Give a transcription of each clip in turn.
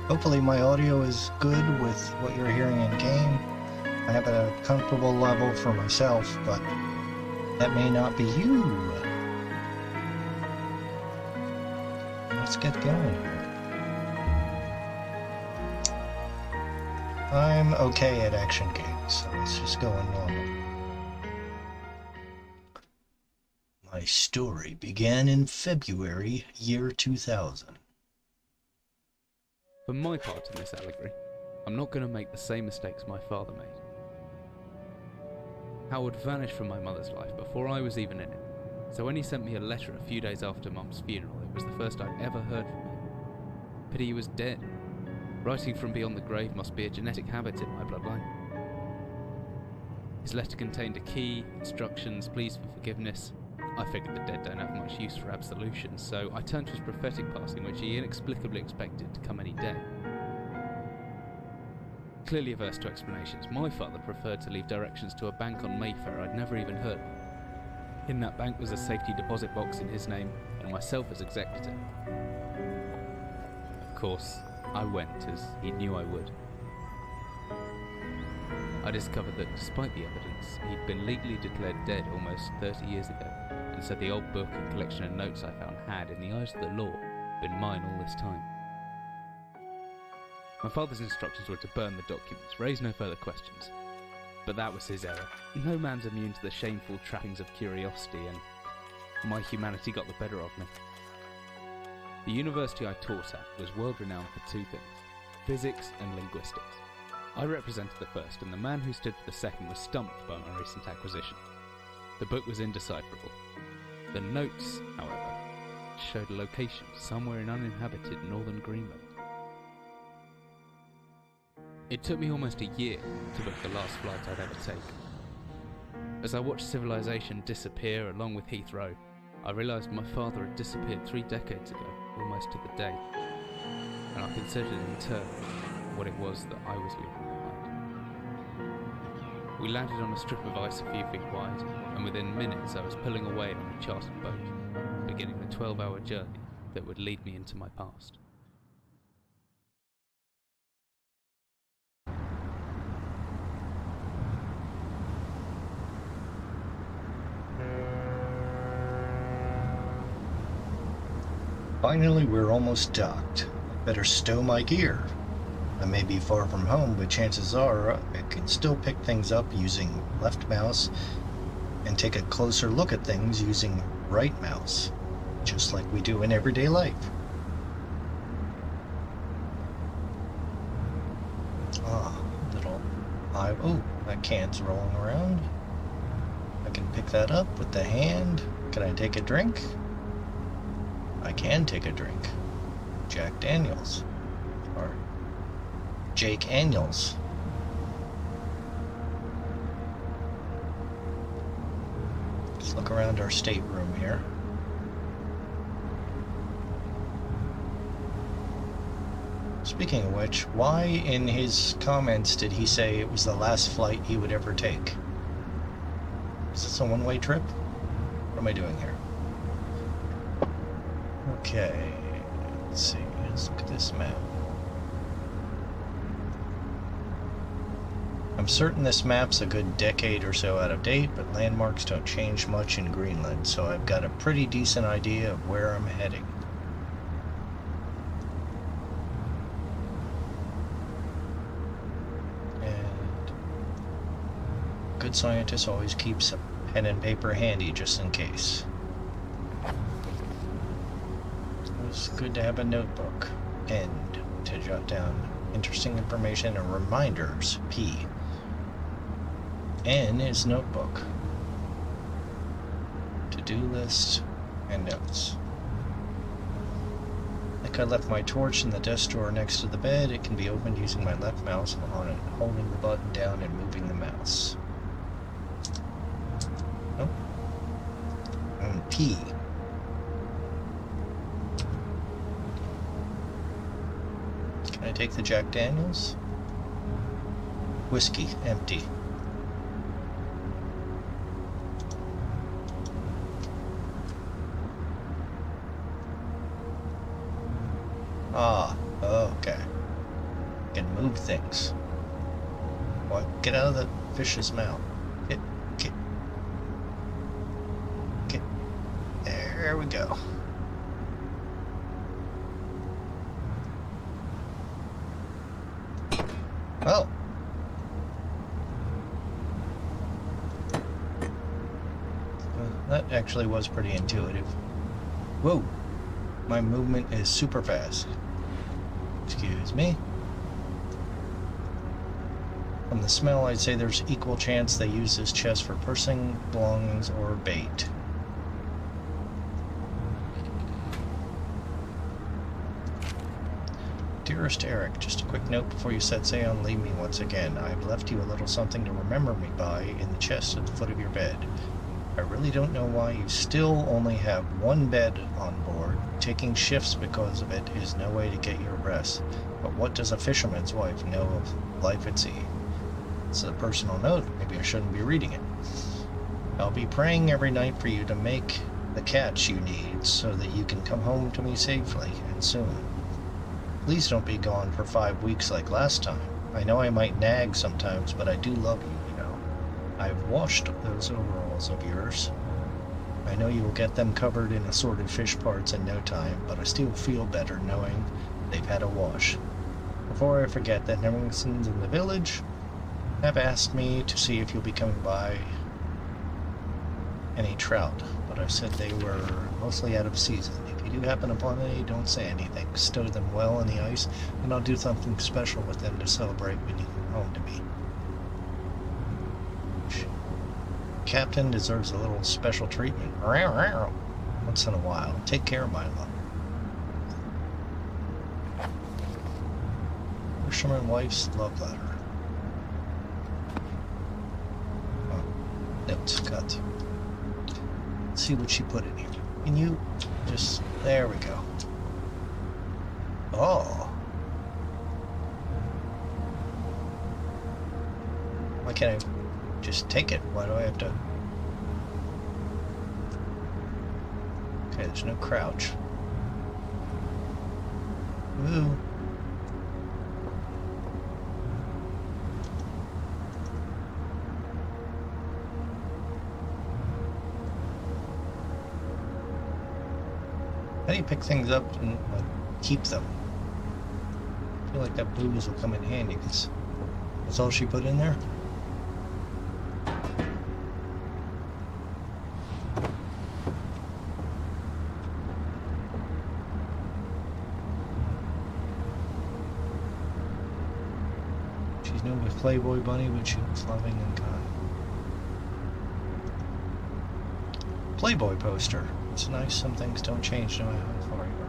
Hopefully my audio is good with what you're hearing in game. I have a comfortable level for myself, but that may not be you. Let's get going here. I'm okay at action games, so let's just go in normal. My story began in February, year 2000. For my part in this allegory, I'm not going to make the same mistakes my father made. Howard vanished from my mother's life before I was even in it, so when he sent me a letter a few days after Mum's funeral, it was the first I'd ever heard from him. Pity he was dead. Writing from beyond the grave must be a genetic habit in my bloodline. His letter contained a key, instructions, pleas for forgiveness. I figured the dead don't have much use for absolution, so I turned to his prophetic passing, which he inexplicably expected to come any day. Clearly averse to explanations, my father preferred to leave directions to a bank on Mayfair I'd never even heard of. In that bank was a safety deposit box in his name, and myself as executor. Of course, I went, as he knew I would. I discovered that despite the evidence, he'd been legally declared dead almost 30 years ago, and so the old book and collection of notes I found had, in the eyes of the law, been mine all this time. My father's instructions were to burn the documents, raise no further questions. But that was his error. No man's immune to the shameful trappings of curiosity, and my humanity got the better of me. The university I taught at was world-renowned for two things: physics and linguistics. I represented the first, and the man who stood for the second was stumped by my recent acquisition. The book was indecipherable. The notes, however, showed a location somewhere in uninhabited northern Greenland. It took me almost a year to book the last flight I'd ever take. As I watched civilization disappear along with Heathrow, I realised my father had disappeared 3 decades ago, almost to the day, and I considered in turn what it was that I was leaving behind. We landed on a strip of ice a few feet wide, and within minutes I was pulling away on a chartered boat, beginning the 12-hour journey that would lead me into my past. Finally, we're almost docked. Better stow my gear. I may be far from home, but chances are I can still pick things up using left mouse and take a closer look at things using right mouse, just like we do in everyday life. Oh, that can's rolling around. I can pick that up with the hand. Can I take a drink? I can take a drink. Jack Daniels. Or Jake Daniels. Let's look around our stateroom here. Speaking of which, why in his comments did he say it was the last flight he would ever take? Is this a one-way trip? What am I doing here? Okay, let's see, let's look at this map. I'm certain this map's a good decade or so out of date, but landmarks don't change much in Greenland, so I've got a pretty decent idea of where I'm heading. And good scientist always keeps a pen and paper handy just in case. It's good to have a notebook, pen to jot down interesting information and reminders, P. N is notebook, to-do list, and notes. I think I left my torch in the desk drawer next to the bed. It can be opened using my left mouse on it, holding the button down and moving the mouse. Oh. And P. Can I take the Jack Daniels? Whiskey, empty. Ah, okay. can move things. What? Get out of the fish's mouth. Get. There we go. Oh. That actually was pretty intuitive. Whoa. My movement is super fast. Excuse me. From the smell, I'd say there's equal chance they use this chest for purchasing belongings or bait. Dearest Eric, just a quick note before you set sail and leave me once again. I've left you a little something to remember me by in the chest at the foot of your bed. I really don't know why you still only have one bed on board. Taking shifts because of it is no way to get your rest. But what does a fisherman's wife know of life at sea? It's a personal note. Maybe I shouldn't be reading it. I'll be praying every night for you to make the catch you need so that you can come home to me safely and soon. Please don't be gone for 5 weeks like last time. I know I might nag sometimes, but I do love you, you know. I've washed those overalls of yours. I know you'll get them covered in assorted fish parts in no time, but I still feel better knowing they've had a wash. Before I forget, the Henriksons in the village have asked me to see if you'll be coming by any trout, but I said they were mostly out of season. If you do happen upon any, don't say anything. Stow them well in the ice, and I'll do something special with them to celebrate when you come home to me. Captain deserves a little special treatment. Once in a while. Take care, my love. Fisherman wife's love letter. Oh, notes cut. Let's see what she put in here. Can you just... There we go. Oh. Why can't I just take it? Why do I have to... Okay, there's no crouch. Ooh. How do you pick things up and keep them? I feel like that booze will come in handy, because that's all she put in there? She's known as Playboy Bunny, but she was loving and kind. Playboy poster. It's nice, some things don't change no matter how far you are.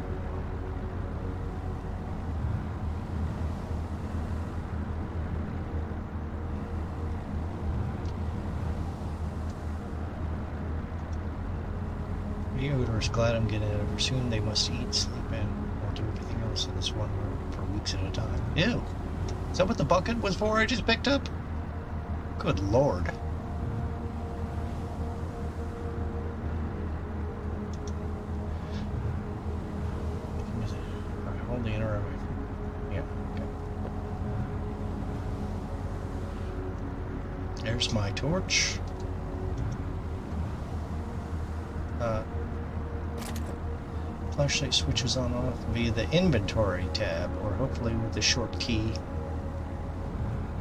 Theodore is glad I'm getting it over soon. They must eat, sleep in, or do everything else in this one room for weeks at a time. Ew! Is that what the bucket was for I just picked up? Good lord. Hold the inner away. Yeah, okay. There's my torch. Flashlight switches on and off via the inventory tab, or hopefully with the short key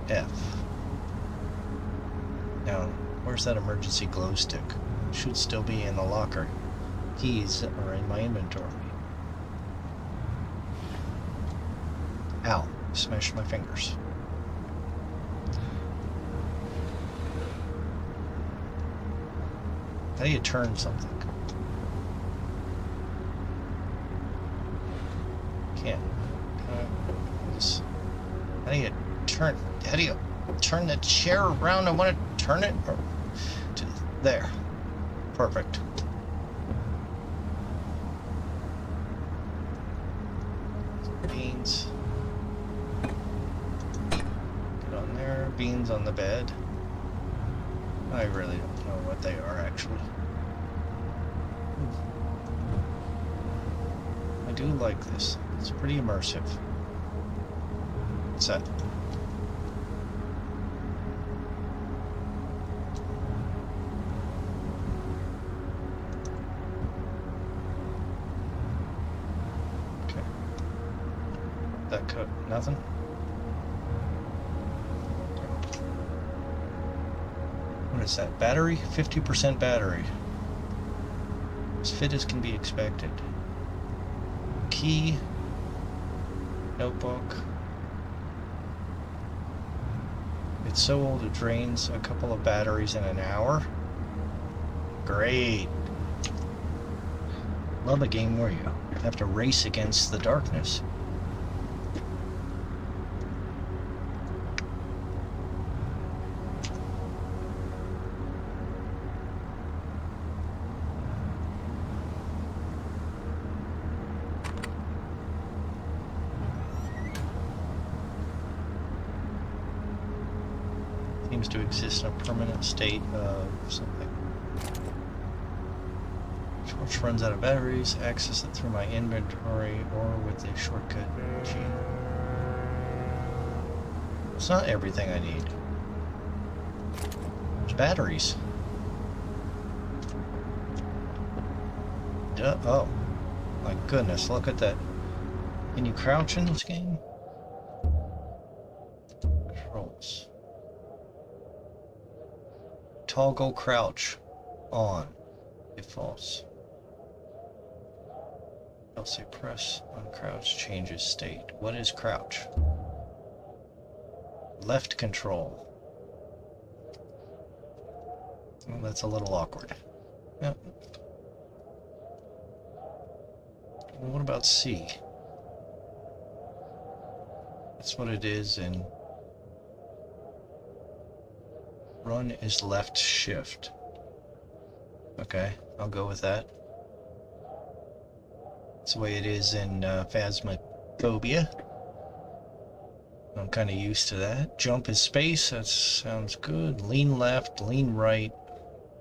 F. Now, where's that emergency glow stick? It should still be in the locker. Keys are in my inventory. Ow, smashed my fingers. How do you turn something? Can't. How do you turn? How do you turn the chair around? I want to turn it to there. Perfect. Beans. Get on there. Beans on the bed. I really don't know what they are actually. I do like this. It's pretty immersive. What's that? Okay. That coat, nothing? What is that? Battery? 50% battery. As fit as can be expected. Key. Notebook. It's so old it drains a couple of batteries in an hour. Great. Love a game where you have to race against the darkness. Seems to exist in a permanent state of something. Torch runs out of batteries. Access it through my inventory or with a shortcut machine. It's not everything I need. There's batteries. Duh. Oh, my goodness! Look at that. Can you crouch in this game? Controls. Toggle crouch on if false. I'll say press on crouch changes state. What is crouch? Left control. Well, that's a little awkward. Yep. Well, what about C? That's what it is in run is left shift. Okay, I'll go with that. That's the way it is in Phasmophobia. I'm kind of used to that. Jump is space, that sounds good. Lean left, lean right,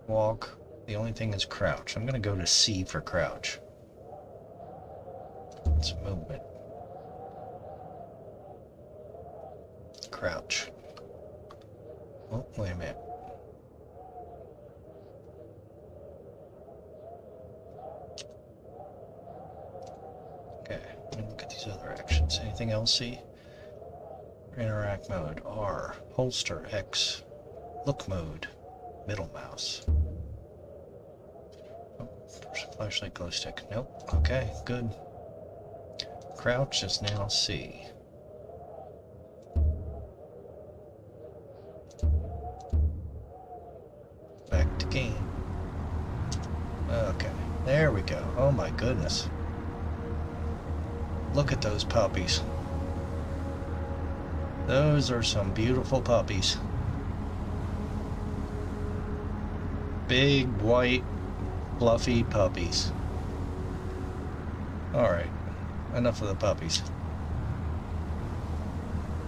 walk. The only thing is crouch. I'm going to go to C for crouch. It's movement. Crouch. Oh, wait a minute. Okay, let me look at these other actions. Anything else, see? Interact mode, R. Holster, X. Look mode, middle mouse. Oh, flashlight, glow stick. Nope. Okay, good. Crouch is now C. Back to game. Okay, there we go. Oh my goodness. Look at those puppies. Those are some beautiful puppies. Big, white, fluffy puppies. Alright, enough of the puppies.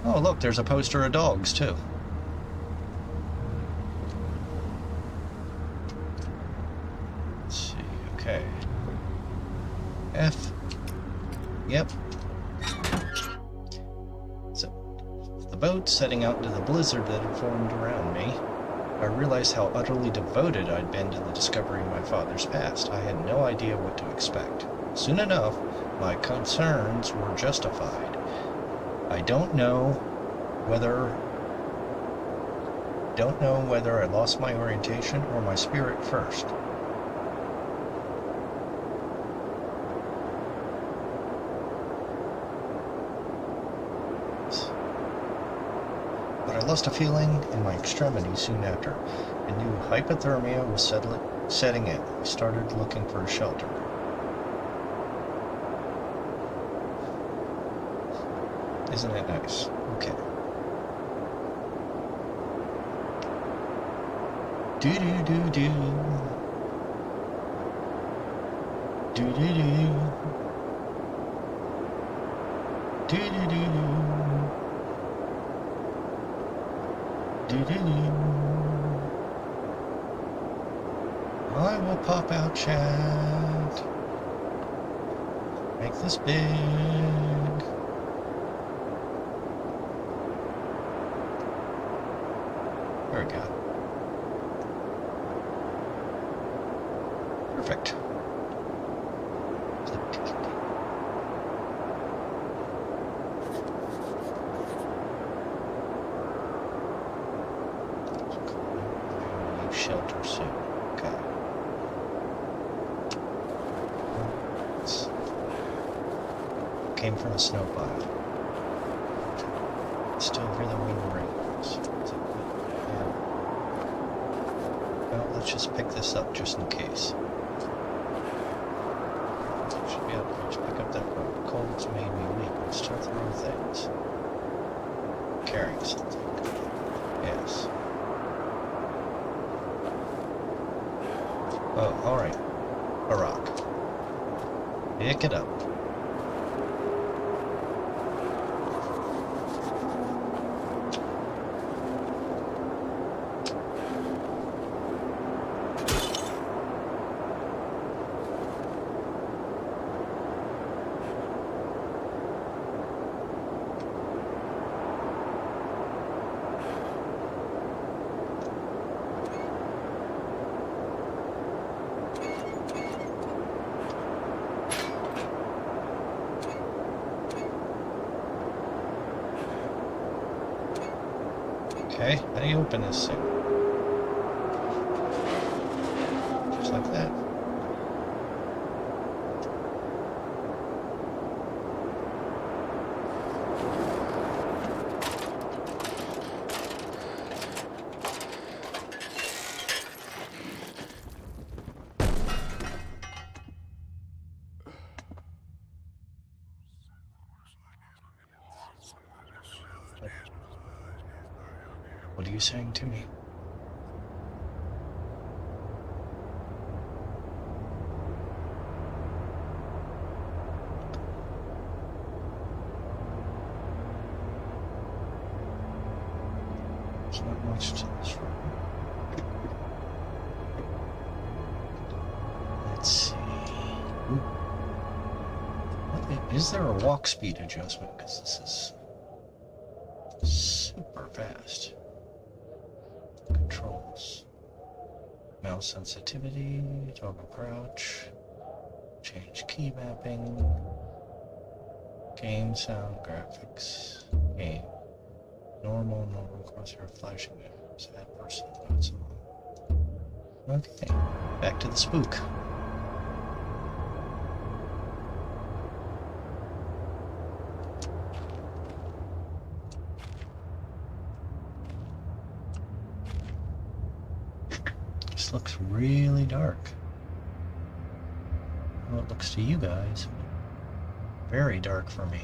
Oh look, there's a poster of dogs too. Let's see, okay. F. Yep. So, the boat setting out into the blizzard that had formed around me, I realized how utterly devoted I'd been to the discovery of my father's past. I had no idea what to expect. Soon enough, my concerns were justified. I don't know whether I lost my orientation or my spirit first. But I lost a feeling in my extremities soon after. I knew hypothermia was setting in. I started looking for a shelter. Isn't it nice? Okay. Do-do-do-do. Do-do-do. Do-do-do-do. Do-do-do. I will pop out chat. Make this big. There we go. Perfect. Shelter soon. Okay. Came from a snow pile. Still hear the wind rains. Yeah. Well, let's just pick this up just in case. Should be able to just pick up that one. Cold's made me weak. Let's start throwing things. Carrying something. Yes. Oh, alright. A rock. Pick it up. Okay, how do you open this thing? Just like that. What are you saying to me? There's not much to this room. Let's see. Ooh. Is there a walk speed adjustment? Because this is super fast. Controls. Mouse sensitivity, toggle crouch, change key mapping, game sound graphics, game. Normal, crosshair flashing, add person, not so long. Okay, back to the spook. This looks really dark. Well, it looks to you guys. Very dark for me.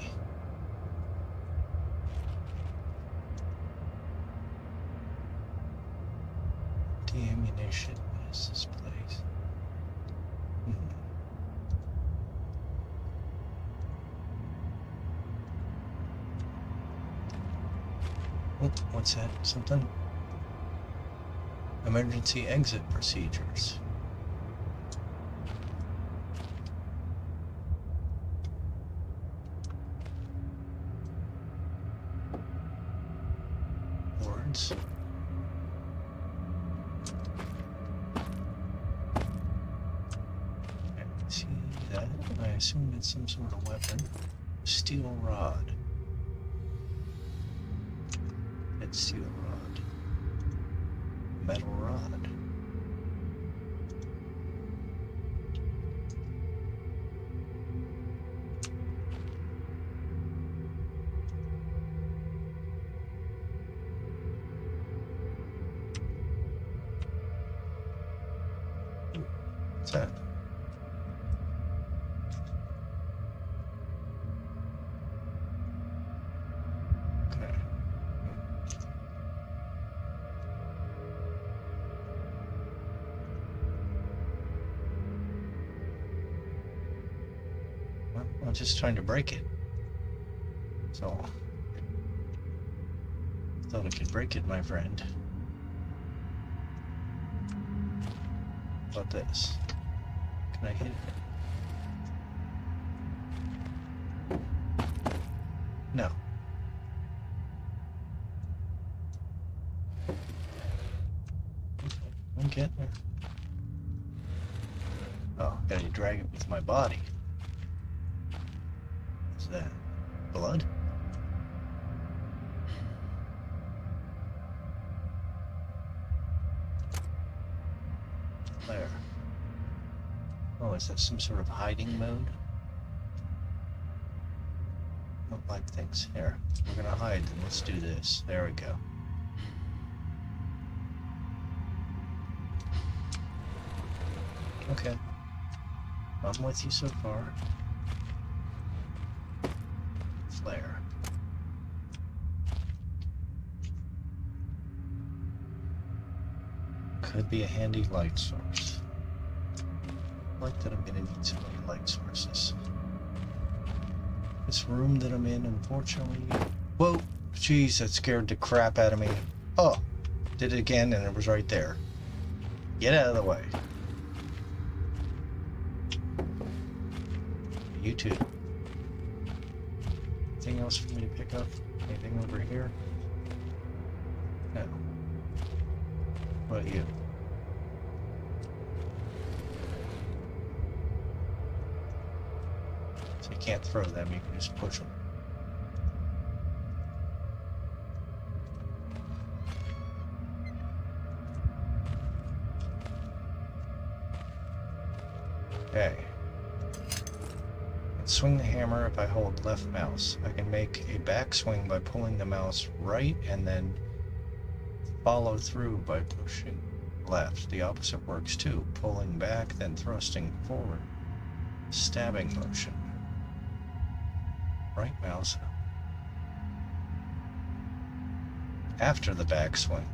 The ammunition. What is this place? Oh, what's that? Something? Emergency exit procedures. Boards. See that? I assume it's some sort of weapon. Steel rod. It's steel rod. Metal rod. What's that? Okay. Well, I'm just trying to break it. So, thought I could break it, my friend. How about this? Can I hit it? No. get there? Oh, gotta drag it with my body. What's that? Blood? There. Oh, is that some sort of hiding mode? Don't like things. Here, we're gonna hide. Then let's do this. There we go. Okay. I'm with you so far. Flare. Could be a handy light source. I like that I'm gonna need so many light sources. This room that I'm in, unfortunately... Whoa! Jeez, that scared the crap out of me. Oh! Did it again and it was right there. Get out of the way. You too. Anything else for me to pick up? Anything over here? No. What about you? So you can't throw them, you can just push them. Okay. Swing the hammer if I hold left mouse. I can make a backswing by pulling the mouse right and then follow through by pushing left. The opposite works too. Pulling back, then thrusting forward. Stabbing motion. Right mouse after the backswing.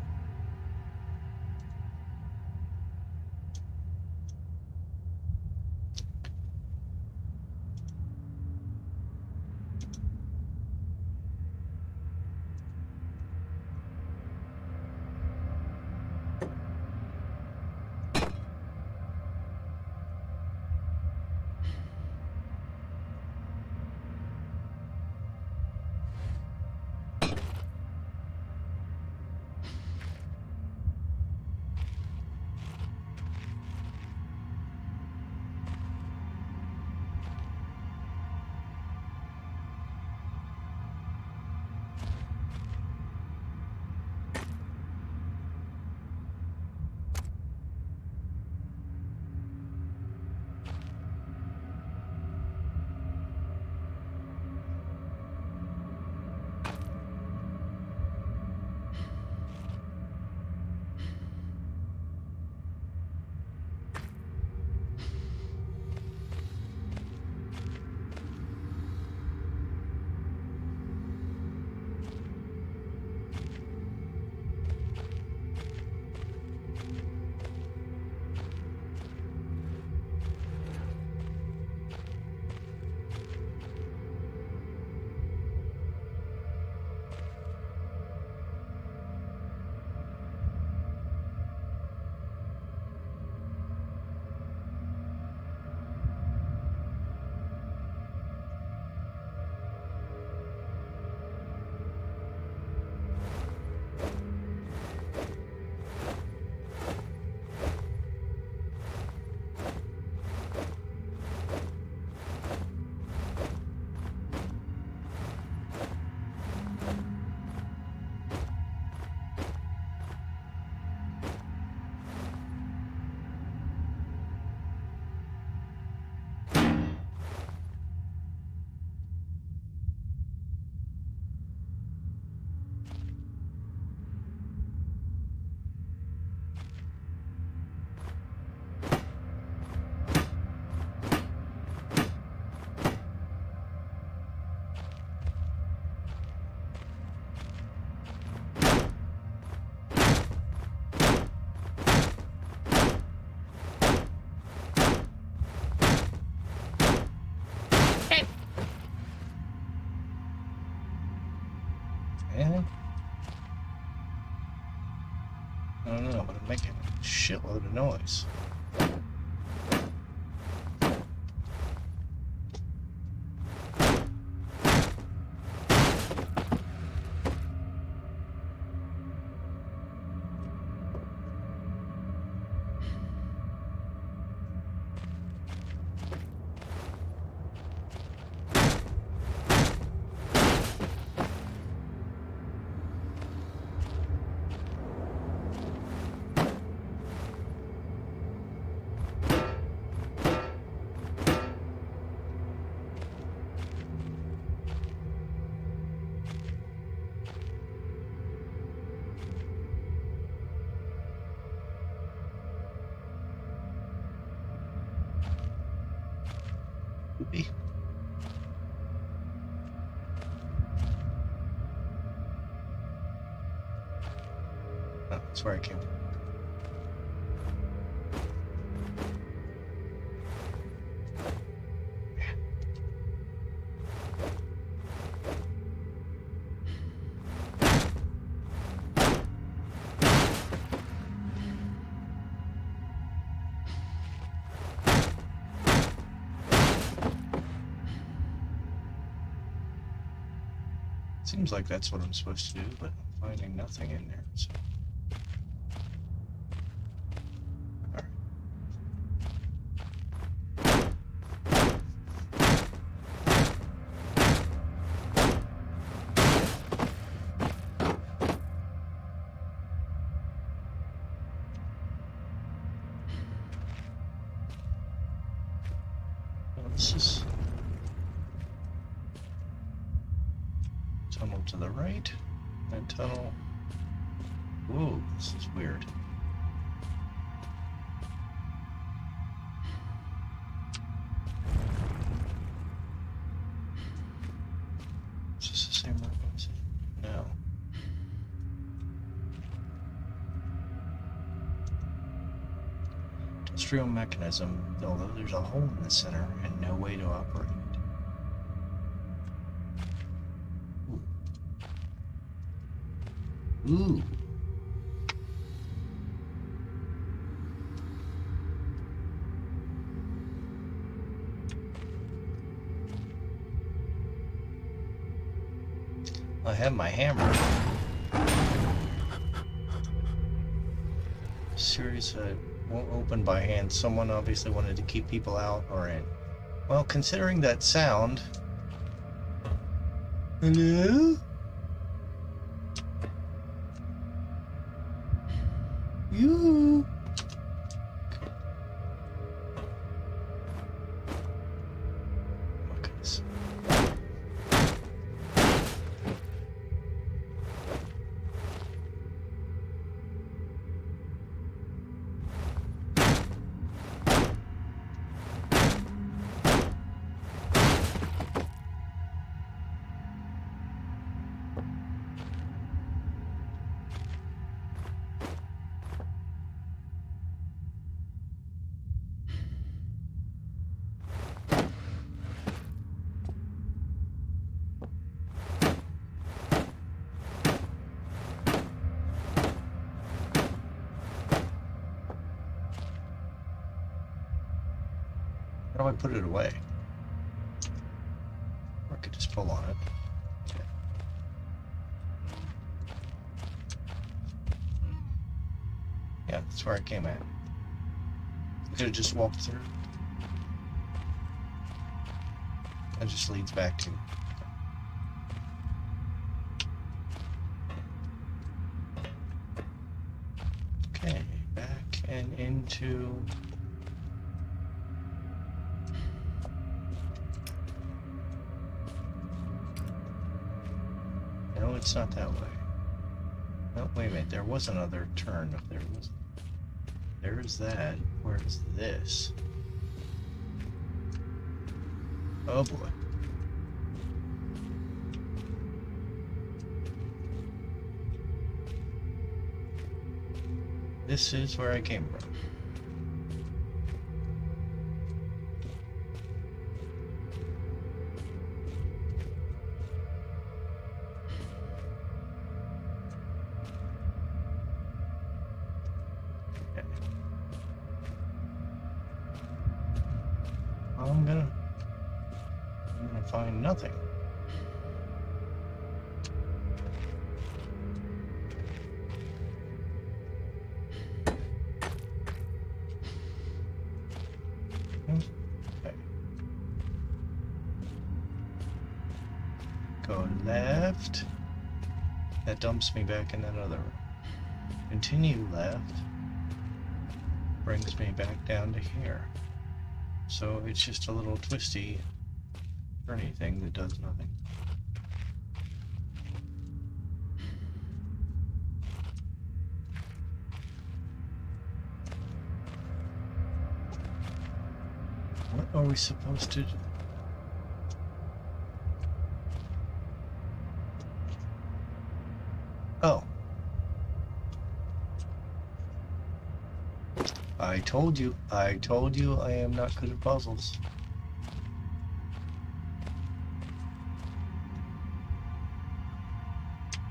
Anything? I don't know, but I'm making a shitload of noise. That's where I came from. Seems like that's what I'm supposed to do, but I'm finding nothing in there. So. All right. Well, this is tunnel to the right, and tunnel. Whoa, this is weird. Is this the same room? No. Industrial mechanism, although there's a hole in the center and no way to operate it. Ooh. I have my hammer. Series won't open by hand. Someone obviously wanted to keep people out or in. Well, considering that sound. Hello? You. Oh my goodness. How do I put it away? Or I could just pull on it. Okay. Yeah, that's where I came at. I could have just walked through. That just leads back to. Okay, back and into. No, it's not that way. No, wait a minute. There was another turn. If there was, there's that. Where's this? Oh boy. This is where I came from. I'm gonna find nothing. Okay. Go left. That dumps me back in that other room. Continue left. Brings me back down to here. So it's just a little twisty, turny thing that does nothing. What are we supposed to do? Oh. I told you I am not good at puzzles.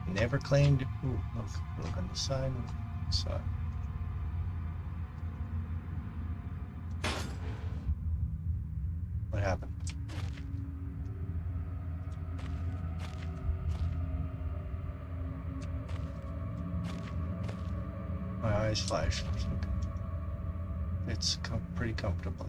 Never claimed. Ooh, look on the side. Side. What happened? My eyes flashed. It's pretty comfortable.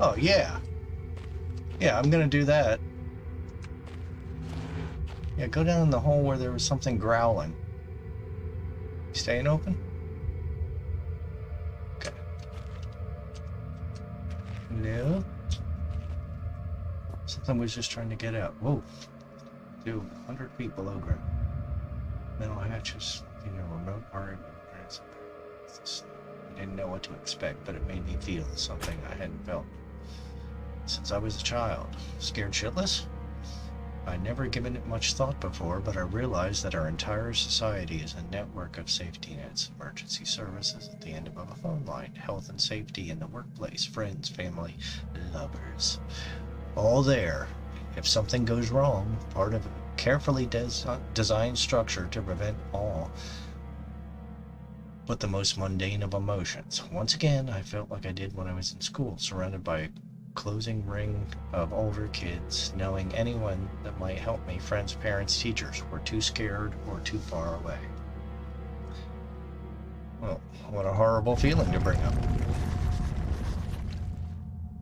Oh, yeah. Yeah, I'm gonna do that. Yeah, go down in the hole where there was something growling. Staying open? Okay. No. Something was just trying to get out. Whoa. 200 feet below ground. Metal hatches, remote area. I didn't know what to expect, but it made me feel something I hadn't felt since I was a child. Scared shitless? I'd never given it much thought before, but I realized that our entire society is a network of safety nets, emergency services at the end of a phone line, health and safety in the workplace, friends, family, lovers. All there. If something goes wrong, part of a carefully designed structure to prevent all but the most mundane of emotions. Once again, I felt like I did when I was in school, surrounded by a closing ring of older kids, knowing anyone that might help me, friends, parents, teachers, were too scared or too far away. Well, what a horrible feeling to bring up.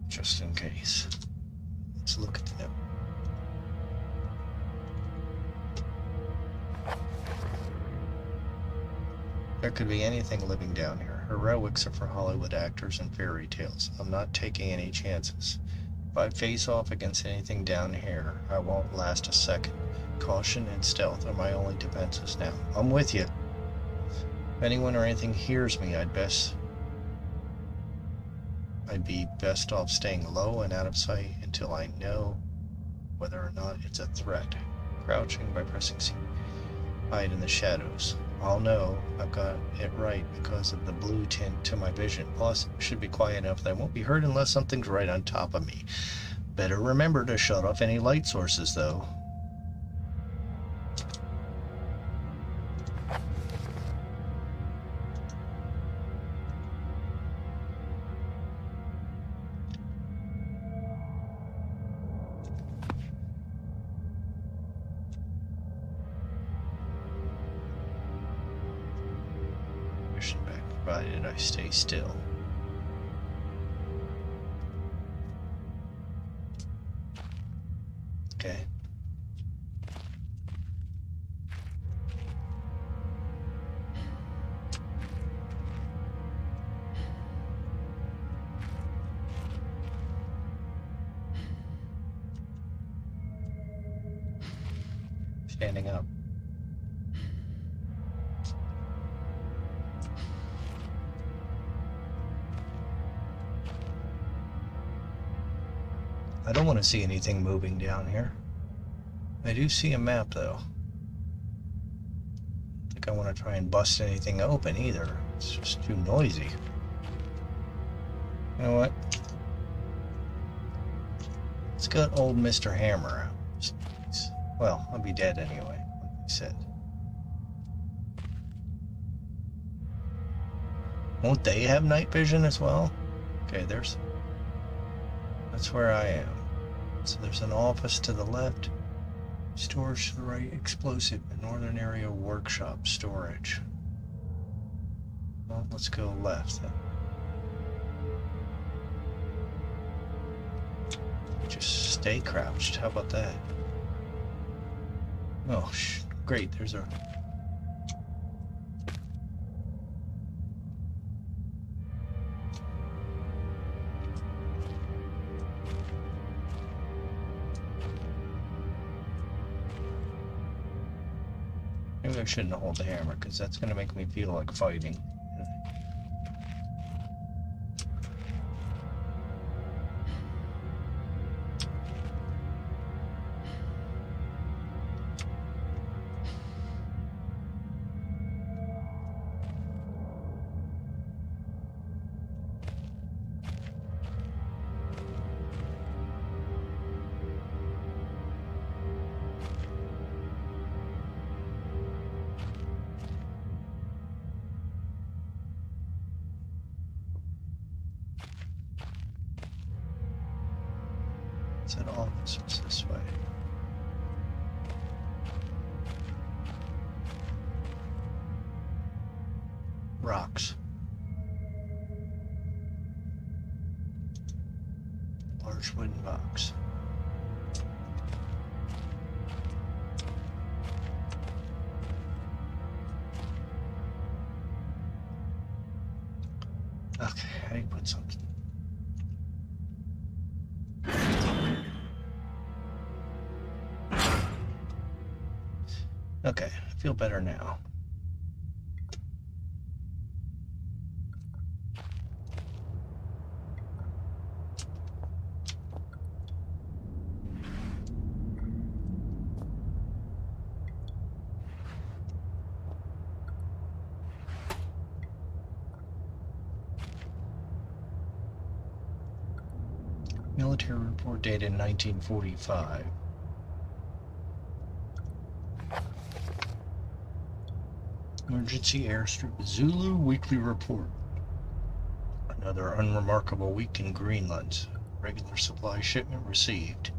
Just in case. Let's look at the note. There could be anything living down here. Heroics are for Hollywood actors and fairy tales. I'm not taking any chances. If I face off against anything down here, I won't last a second. Caution and stealth are my only defenses now. I'm with you. If anyone or anything hears me, I'd be best off staying low and out of sight until I know whether or not it's a threat. Crouching by pressing C. Hide in the shadows. I'll know I've got it right because of the blue tint to my vision. Plus, it should be quiet enough that I won't be hurt unless something's right on top of me. Better remember to shut off any light sources, though. Mission back, provided I stay still. Okay. Standing up. I don't want to see anything moving down here. I do see a map, though. I think I want to try and bust anything open either. It's just too noisy. You know what? Let's get old Mr. Hammer out. Well, I'll be dead anyway, like I said. Won't they have night vision as well? Okay, that's where I am. So there's an office to the left, storage to the right, explosive, the northern area workshop storage. Well, let's go left then. Just stay crouched. How about that? Oh, great. There's a... Maybe I shouldn't hold the hammer, because that's going to make me feel like fighting. Is it officers this way? Rocks. Large wooden box. Okay, how do you put something? Okay, I feel better now. Military report dated 1945. Emergency airstrip Zulu weekly report. Another unremarkable week in Greenland. Regular supply shipment received.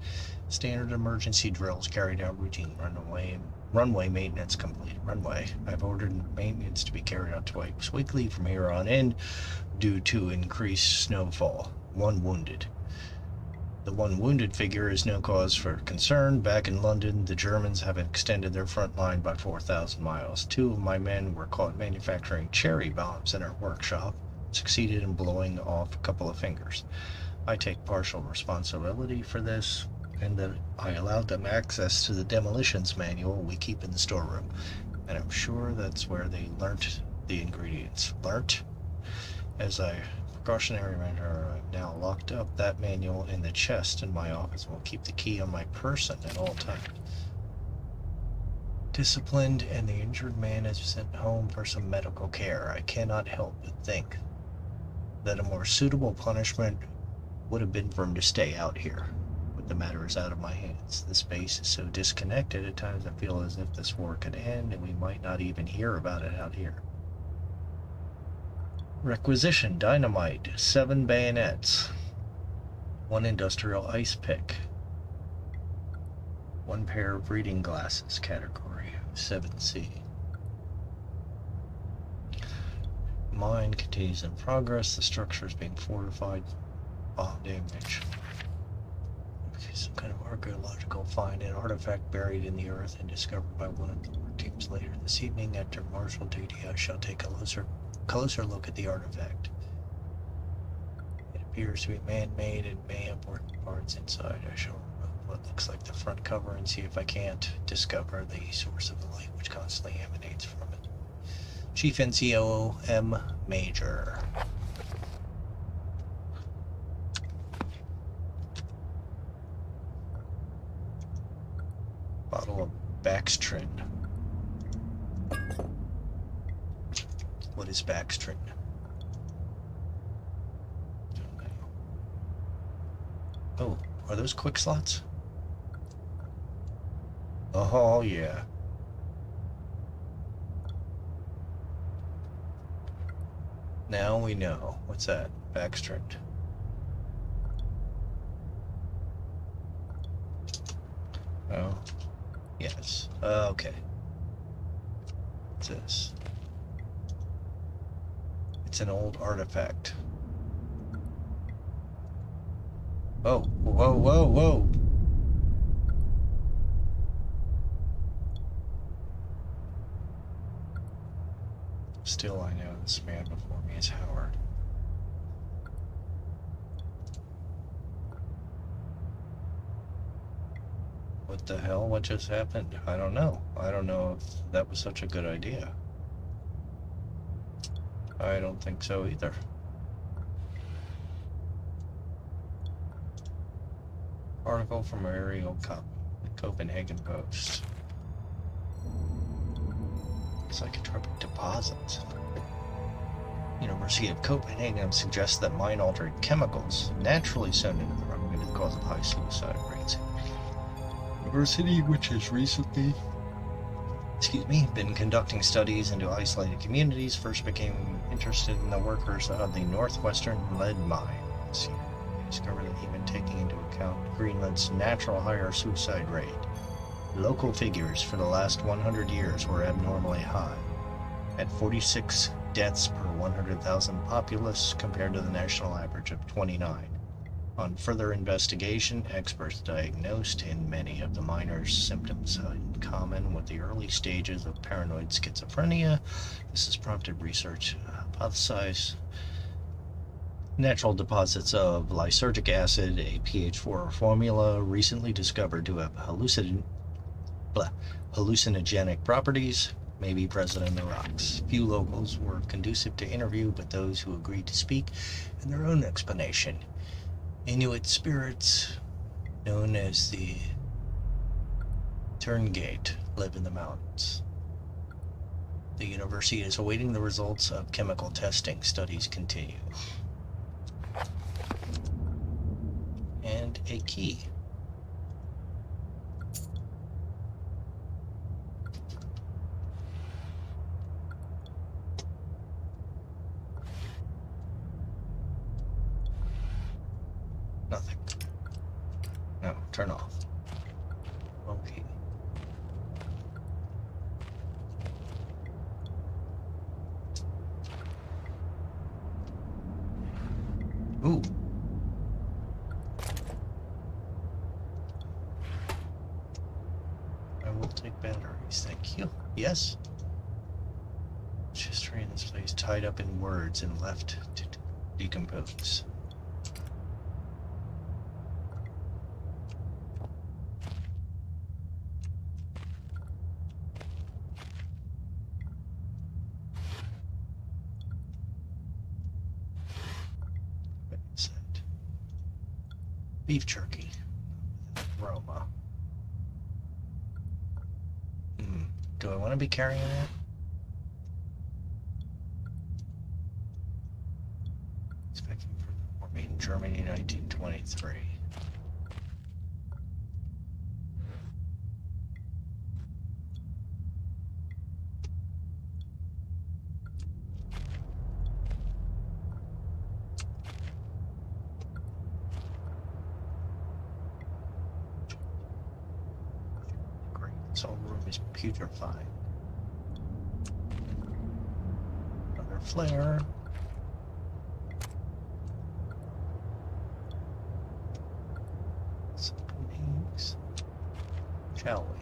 Standard emergency drills carried out. Routine runway maintenance complete. I've ordered maintenance to be carried out twice weekly from here on in due to increased snowfall. 1 wounded. The 1 wounded figure is no cause for concern. Back in London, the Germans have extended their front line by 4,000 miles. 2 of my men were caught manufacturing cherry bombs in our workshop. Succeeded in blowing off a couple of fingers. I take partial responsibility for this, and that I allowed them access to the demolitions manual we keep in the storeroom. And I'm sure that's where they learnt the ingredients. Learnt? As a precautionary measure, I've now locked up that manual in the chest in my office and will keep the key on my person at all times. Disciplined, and the injured man is sent home for some medical care. I cannot help but think that a more suitable punishment would have been for him to stay out here. But the matter is out of my hands. This base is so disconnected, at times I feel as if this war could end and we might not even hear about it out here. Requisition dynamite, 7 bayonets, 1 industrial ice pick, 1 pair of reading glasses, category 7C. Mine continues in progress. The structure is being fortified. Bomb damage. Okay, some kind of archaeological find, an artifact buried in the earth and discovered by one of the work teams later this evening. After martial duty, I shall take a closer look at the artifact. It appears to be man-made and may have working parts inside. I shall remove what looks like the front cover and see if I can't discover the source of the light which constantly emanates from it. Chief NCO M. Major. Bottle of Baxtrin. What is Baxtrin? Oh, are those quick slots? Oh, yeah. Now we know. What's that? Baxtrin. Oh. Yes. Okay. What's this? It's an old artifact. Oh, whoa, whoa, whoa! Still, I know this man before me is Howard. What the hell? What just happened? I don't know. I don't know if that was such a good idea. I don't think so either. Article from Ariel Copenhagen Post. Psychotropic deposits. University of Copenhagen suggests that mind-altering chemicals naturally sown into the rock may be the cause of high suicide rates. University, which has recently been conducting studies into isolated communities, first became interested in the workers of the Northwestern lead mine this year. discovered that even taking into account Greenland's natural higher suicide rate, local figures for the last 100 years were abnormally high, at 46 deaths per 100,000 populace compared to the national average of 29. On further investigation, experts diagnosed in many of the miners symptoms in common with the early stages of paranoid schizophrenia. This has prompted research hypothesize natural deposits of lysergic acid, a pH4 formula recently discovered to have hallucinogenic properties, may be present in the rocks. Few locals were conducive to interview, but those who agreed to speak in their own explanation. Inuit spirits, known as the Turngate, live in the mountains. The university is awaiting the results of chemical testing. Studies continue. And a key. Nothing. No, turn off. Okay. Ooh. I will take batteries, thank you. Yes. History in this place tied up in words and left to decompose. What is that? Beef jerky. Aroma. Do I want to be carrying that? Expecting for the war in Germany, 1923. Great, this whole room is putrefied. Another flare. Shall we?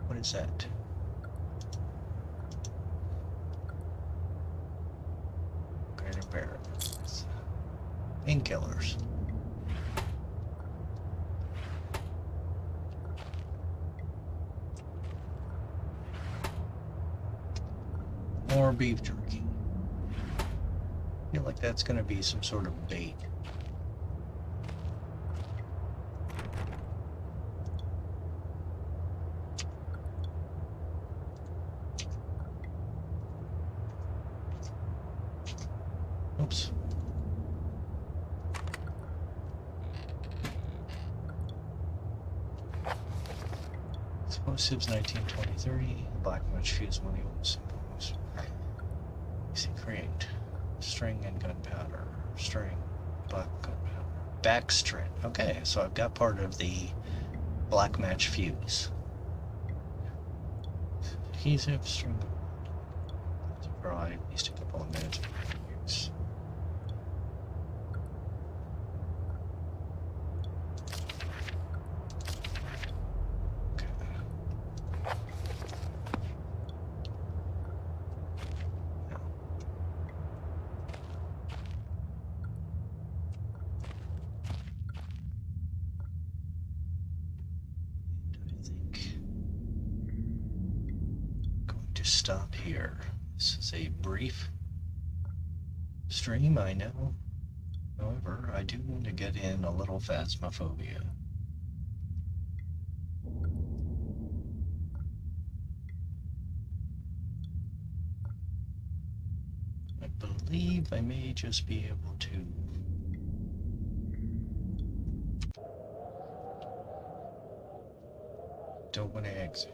What is that? Greater barrels. Painkillers. More beef jerky. I feel like that's going to be some sort of bait. Oops. Explosives 1920-30. Black match fuse money symbols. Create. String and gunpowder. String. Black gunpowder. Backstring. Okay, so I've got part of the black match fuse. Adhesive. String. To dry at least a couple of minutes before use. Stop here. This is a brief stream, I know. However, I do want to get in a little phasmophobia. I believe I may just be able to don't want to exit.